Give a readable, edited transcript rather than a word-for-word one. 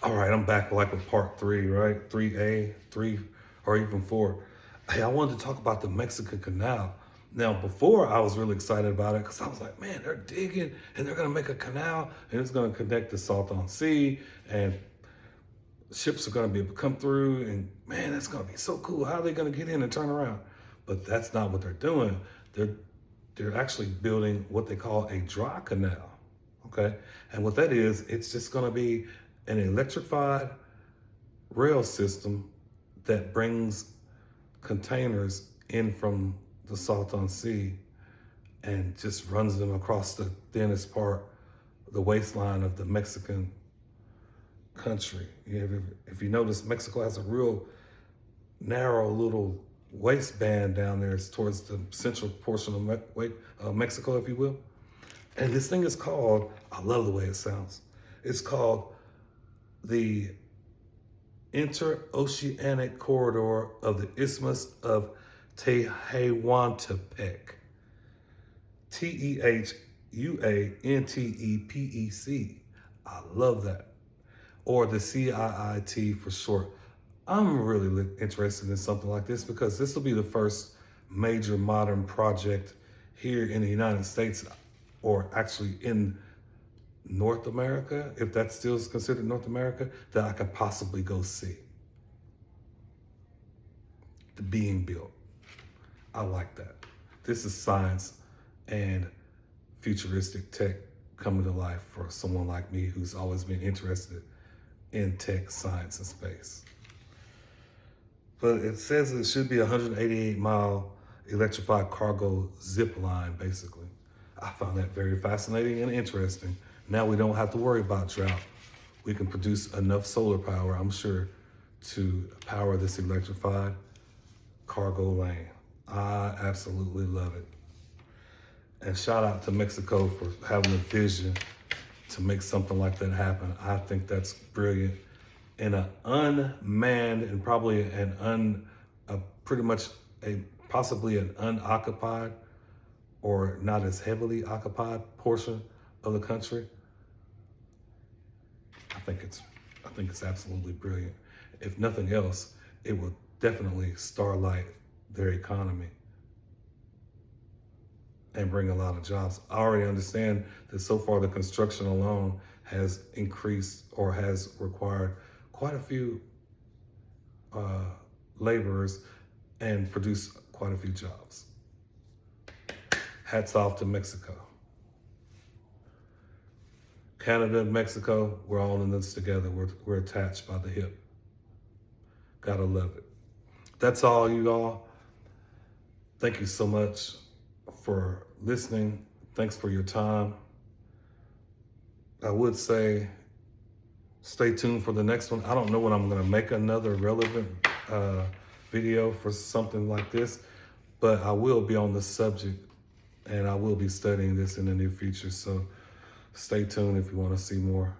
All right, I'm back like with part three, right? 3A, three, or even four. Hey, I wanted to talk about the Mexican Canal. Now, before I was really excited about it because I was like, man, they're digging and they're going to make a canal and it's going to connect the Salton Sea and ships are going to be able to come through and man, that's going to be so cool. How are they going to get in and turn around? But that's not what they're doing. They're they're actually building what they call a dry canal. Okay, and what that is, it's just going to be an electrified rail system that brings containers in from the Salton Sea and just runs them across the thinnest part, the waistline of the Mexican country. If you notice, Mexico has a real narrow little waistband down there. It's towards the central portion of Mexico, if you will. And this thing is called, I love the way it sounds, it's called the Interoceanic Corridor of the Isthmus of Tehuantepec. Tehuantepec. I love that. Or the CIIT for short. I'm really interested in something like this because this will be the first major modern project here in the United States, or actually in North America, if that still is considered North America, that I could possibly go see. The being built. I like that. This is science and futuristic tech coming to life for someone like me who's always been interested in tech, science, and space. But it says it should be a 188-mile electrified cargo zip line, basically. I found that very fascinating and interesting. Now we don't have to worry about drought. We can produce enough solar power, I'm sure, to power this electrified cargo lane. I absolutely love it. And shout out to Mexico for having a vision to make something like that happen. I think that's brilliant. In an unmanned and probably possibly an unoccupied or not as heavily occupied portion of the country, I think it's absolutely brilliant. If nothing else, it will definitely starlight their economy and bring a lot of jobs. I already understand that so far the construction alone has increased or has required quite a few laborers and produced quite a few jobs. Hats off to Mexico. Canada and Mexico, we're all in this together. We're attached by the hip. Gotta love it. That's all, you all. Thank you so much for listening. Thanks for your time. I would say stay tuned for the next one. I don't know when I'm gonna make another relevant video for something like this, but I will be on the subject and I will be studying this in the near future. So stay tuned if you wanna see more.